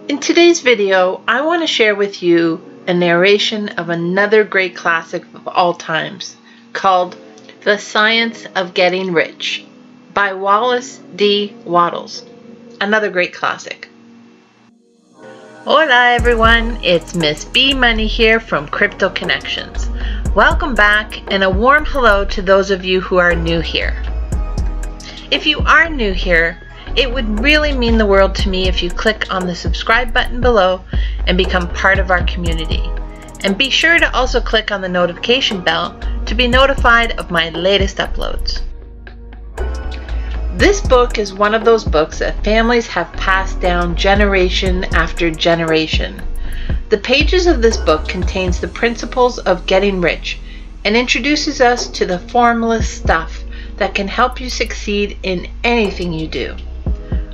In today's video, I want to share with you a narration of another great classic of all times called The Science of Getting Rich by Wallace D. Wattles. Another great classic. Hola everyone, it's Miss B Money here from Crypto Connections. Welcome back and a warm hello to those of you who are new here. If you are new here, it would really mean the world to me if you click on the subscribe button below and become part of our community. And be sure to also click on the notification bell to be notified of my latest uploads. This book is one of those books that families have passed down generation after generation. The pages of this book contains the principles of getting rich and introduces us to the formless stuff that can help you succeed in anything you do.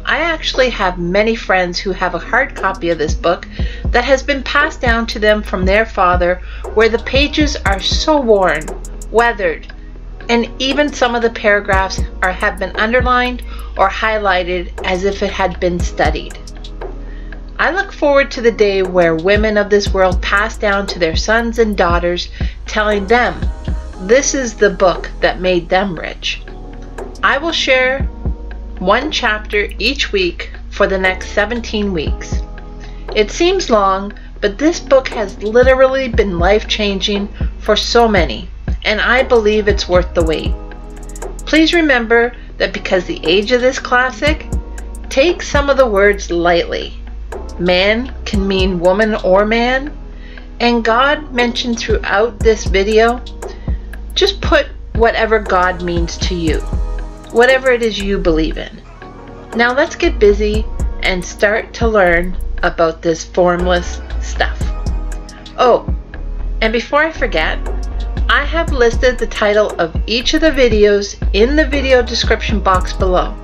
I actually have many friends who have a hard copy of this book that has been passed down to them from their father, where the pages are so worn, weathered, and even some of the paragraphs have been underlined or highlighted as if it had been studied. I look forward to the day where women of this world pass down to their sons and daughters, telling them this is the book that made them rich. I will share one chapter each week for the next 17 weeks. It seems long, but this book has literally been life-changing for so many, and I believe it's worth the wait. Please remember that because the age of this classic, take some of the words lightly. Man can mean woman or man, and God mentioned throughout this video. Just put whatever God means to you, whatever it is you believe in. Now let's get busy and start to learn about this formless stuff. Oh, and before I forget, I have listed the title of each of the videos in the video description box below,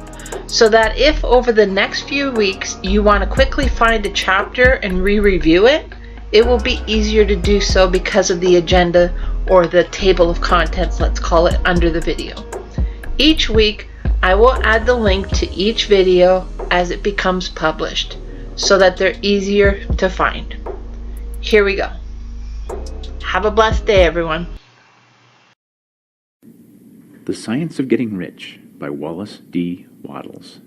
so that if over the next few weeks you want to quickly find a chapter and re-review it, it will be easier to do so because of the agenda or the table of contents, let's call it, under the video. Each week, I will add the link to each video as it becomes published so that they're easier to find. Here we go. Have a blessed day, everyone. The Science of Getting Rich by Wallace D. Wattles.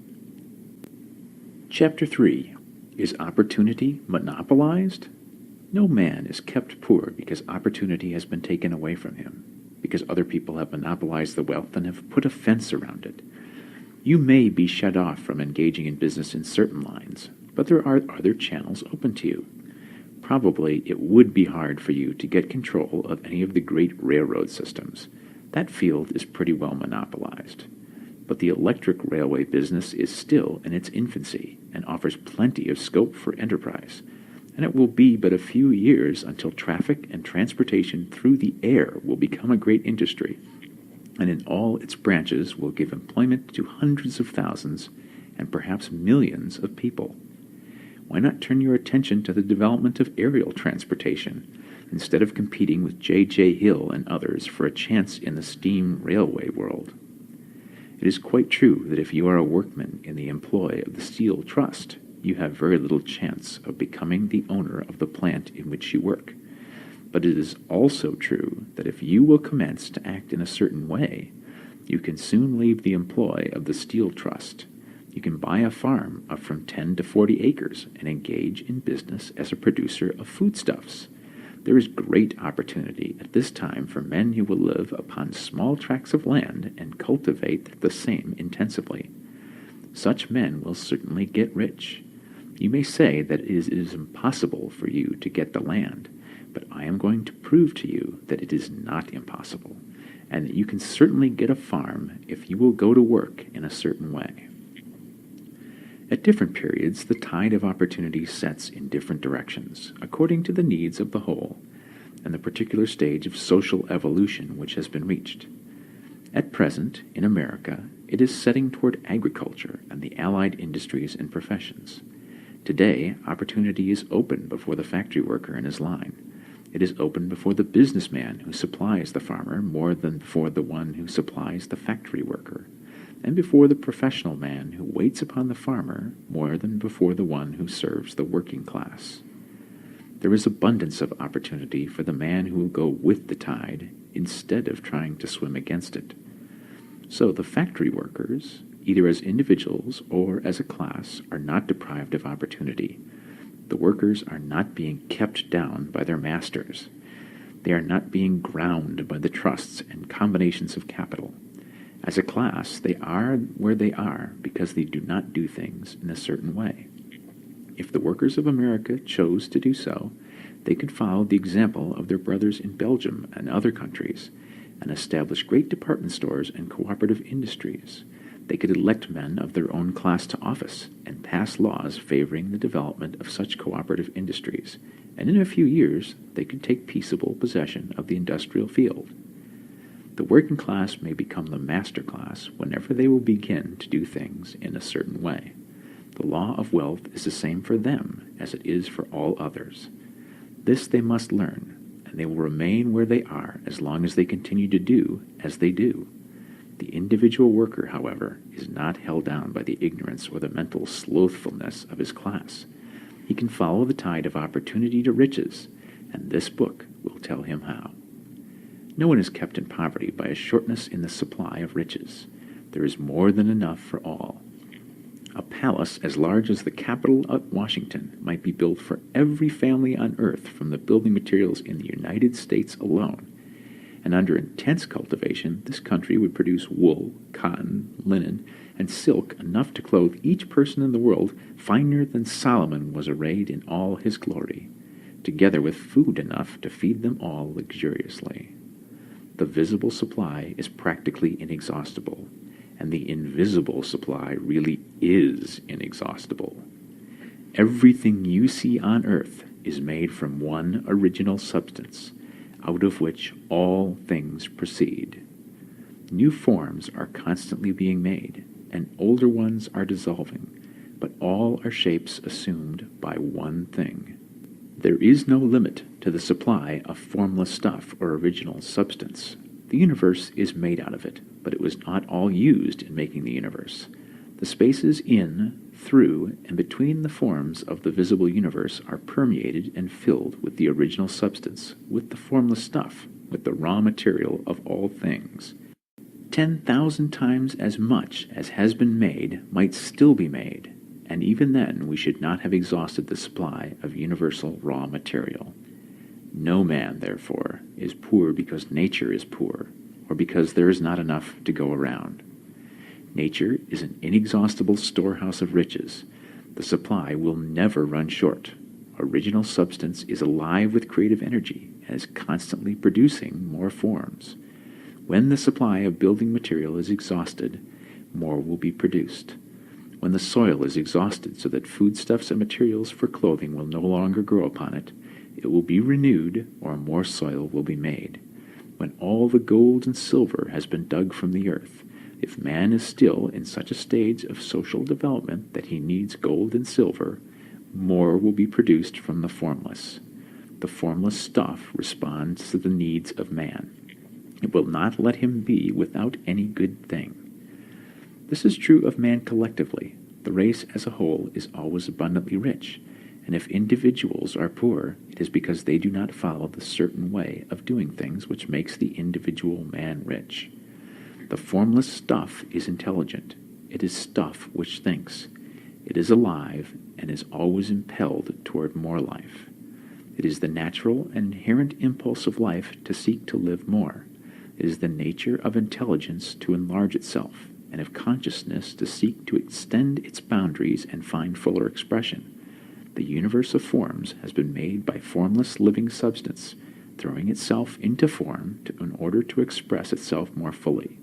Chapter 3. Is opportunity monopolized? No man is kept poor because opportunity has been taken away from him, because other people have monopolized the wealth and have put a fence around it. You may be shut off from engaging in business in certain lines, but there are other channels open to you. Probably it would be hard for you to get control of any of the great railroad systems. That field is pretty well monopolized. But the electric railway business is still in its infancy and offers plenty of scope for enterprise. And it will be but a few years until traffic and transportation through the air will become a great industry, and in all its branches will give employment to hundreds of thousands and perhaps millions of people. Why not turn your attention to the development of aerial transportation, instead of competing with J.J. Hill and others for a chance in the steam railway world? It is quite true that if you are a workman in the employ of the Steel Trust, you have very little chance of becoming the owner of the plant in which you work. But it is also true that if you will commence to act in a certain way, you can soon leave the employ of the Steel Trust. You can buy a farm of from 10 to 40 acres and engage in business as a producer of foodstuffs. There is great opportunity at this time for men who will live upon small tracts of land and cultivate the same intensively. Such men will certainly get rich. You may say that it is impossible for you to get the land, but I am going to prove to you that it is not impossible, and that you can certainly get a farm if you will go to work in a certain way. At different periods, the tide of opportunity sets in different directions, according to the needs of the whole, and the particular stage of social evolution which has been reached. At present, in America, it is setting toward agriculture and the allied industries and professions. Today, opportunity is open before the factory worker in his line. It is open before the businessman who supplies the farmer more than before the one who supplies the factory worker. and before the professional man who waits upon the farmer more than before the one who serves the working class. There is abundance of opportunity for the man who will go with the tide instead of trying to swim against it. So the factory workers, either as individuals or as a class, are not deprived of opportunity. The workers are not being kept down by their masters. They are not being ground by the trusts and combinations of capital. As a class, they are where they are because they do not do things in a certain way. If the workers of America chose to do so, they could follow the example of their brothers in Belgium and other countries and establish great department stores and cooperative industries. They could elect men of their own class to office and pass laws favoring the development of such cooperative industries, and in a few years they could take peaceable possession of the industrial field. The working class may become the master class whenever they will begin to do things in a certain way. The law of wealth is the same for them as it is for all others. This they must learn, and they will remain where they are as long as they continue to do as they do. The individual worker, however, is not held down by the ignorance or the mental slothfulness of his class. He can follow the tide of opportunity to riches, and this book will tell him how. No one is kept in poverty by a shortness in the supply of riches. There is more than enough for all. A palace as large as the Capitol at Washington might be built for every family on earth from the building materials in the United States alone. And under intense cultivation, this country would produce wool, cotton, linen, and silk enough to clothe each person in the world finer than Solomon was arrayed in all his glory, together with food enough to feed them all luxuriously. The visible supply is practically inexhaustible, and the invisible supply really is inexhaustible. Everything you see on earth is made from one original substance, out of which all things proceed. New forms are constantly being made, and older ones are dissolving, but all are shapes assumed by one thing. There is no limit to the supply of formless stuff or original substance. The universe is made out of it, but it was not all used in making the universe. The spaces in, through, and between the forms of the visible universe are permeated and filled with the original substance, with the formless stuff, with the raw material of all things. 10,000 times as much as has been made might still be made, and even then we should not have exhausted the supply of universal raw material. No man, therefore, is poor because nature is poor, or because there is not enough to go around. Nature is an inexhaustible storehouse of riches. The supply will never run short. Original substance is alive with creative energy and is constantly producing more forms. When the supply of building material is exhausted, more will be produced. When the soil is exhausted so that foodstuffs and materials for clothing will no longer grow upon it, it will be renewed, or more soil will be made. When all the gold and silver has been dug from the earth, if man is still in such a stage of social development that he needs gold and silver, more will be produced from the formless. The formless stuff responds to the needs of man. It will not let him be without any good thing. This is true of man collectively. The race as a whole is always abundantly rich, and if individuals are poor, it is because they do not follow the certain way of doing things which makes the individual man rich. The formless stuff is intelligent. It is stuff which thinks. It is alive and is always impelled toward more life. It is the natural and inherent impulse of life to seek to live more. It is the nature of intelligence to enlarge itself, and of consciousness to seek to extend its boundaries and find fuller expression. The universe of forms has been made by formless living substance, throwing itself into form in order to express itself more fully.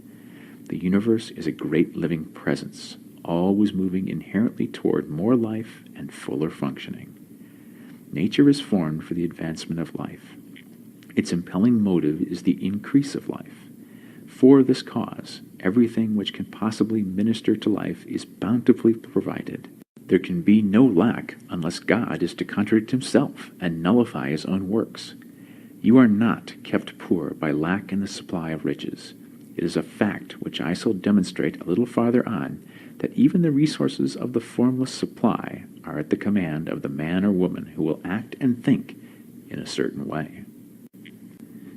The universe is a great living presence, always moving inherently toward more life and fuller functioning. Nature is formed for the advancement of life. Its impelling motive is the increase of life. For this cause, everything which can possibly minister to life is bountifully provided. There can be no lack unless God is to contradict himself and nullify his own works. You are not kept poor by lack in the supply of riches. It is a fact which I shall demonstrate a little farther on, that even the resources of the formless supply are at the command of the man or woman who will act and think in a certain way.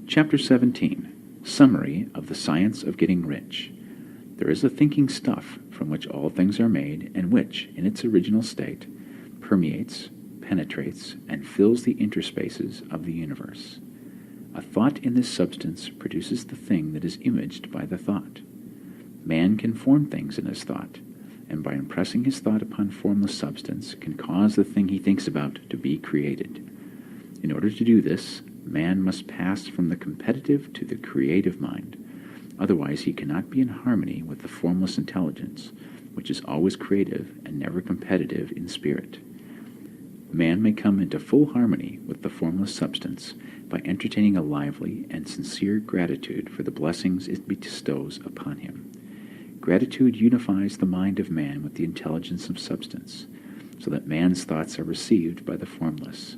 Chapter 17. Summary of the Science of Getting Rich. There is a thinking stuff from which all things are made, and which, in its original state, permeates, penetrates, and fills the interspaces of the universe. A thought in this substance produces the thing that is imaged by the thought. Man can form things in his thought, and by impressing his thought upon formless substance can cause the thing he thinks about to be created. In order to do this, man must pass from the competitive to the creative mind. Otherwise he cannot be in harmony with the formless intelligence, which is always creative and never competitive in spirit. Man may come into full harmony with the formless substance by entertaining a lively and sincere gratitude for the blessings it bestows upon him. Gratitude unifies the mind of man with the intelligence of substance, so that man's thoughts are received by the formless.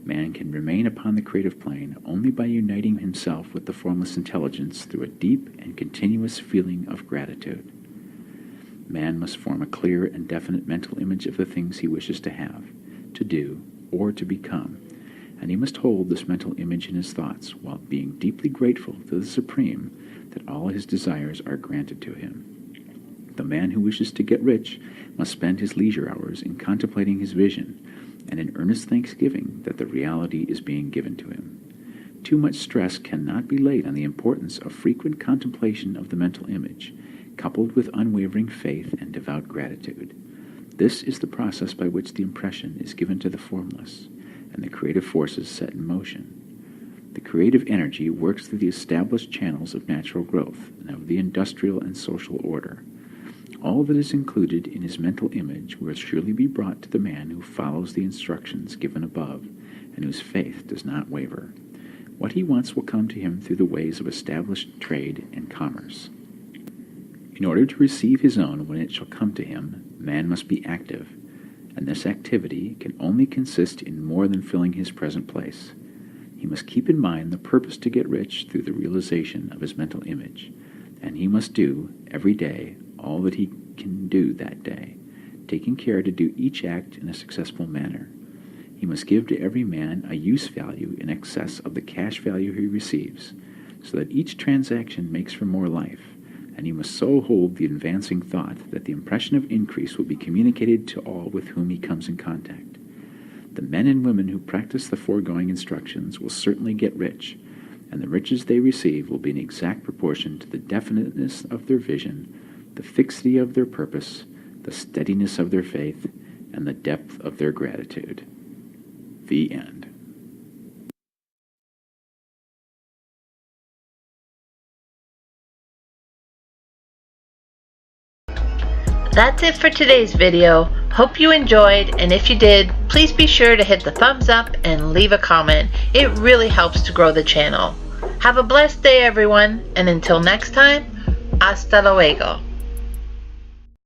Man can remain upon the creative plane only by uniting himself with the formless intelligence through a deep and continuous feeling of gratitude. Man must form a clear and definite mental image of the things he wishes to have, to do, or to become, and he must hold this mental image in his thoughts while being deeply grateful to the Supreme that all his desires are granted to him. The man who wishes to get rich must spend his leisure hours in contemplating his vision and in earnest thanksgiving that the reality is being given to him. Too much stress cannot be laid on the importance of frequent contemplation of the mental image, coupled with unwavering faith and devout gratitude. This is the process by which the impression is given to the formless, and the creative forces set in motion. The creative energy works through the established channels of natural growth and of the industrial and social order. All that is included in his mental image will surely be brought to the man who follows the instructions given above, and whose faith does not waver. What he wants will come to him through the ways of established trade and commerce. In order to receive his own when it shall come to him, man must be active, and this activity can only consist in more than filling his present place. He must keep in mind the purpose to get rich through the realization of his mental image, and he must do, every day, all that he can do that day, taking care to do each act in a successful manner. He must give to every man a use value in excess of the cash value he receives, so that each transaction makes for more life, and he must so hold the advancing thought that the impression of increase will be communicated to all with whom he comes in contact. The men and women who practice the foregoing instructions will certainly get rich, and the riches they receive will be in exact proportion to the definiteness of their vision, the fixity of their purpose, the steadiness of their faith, and the depth of their gratitude. The end. That's it for today's video. Hope you enjoyed, and if you did, please be sure to hit the thumbs up and leave a comment. It really helps to grow the channel. Have a blessed day, everyone, and until next time, hasta luego.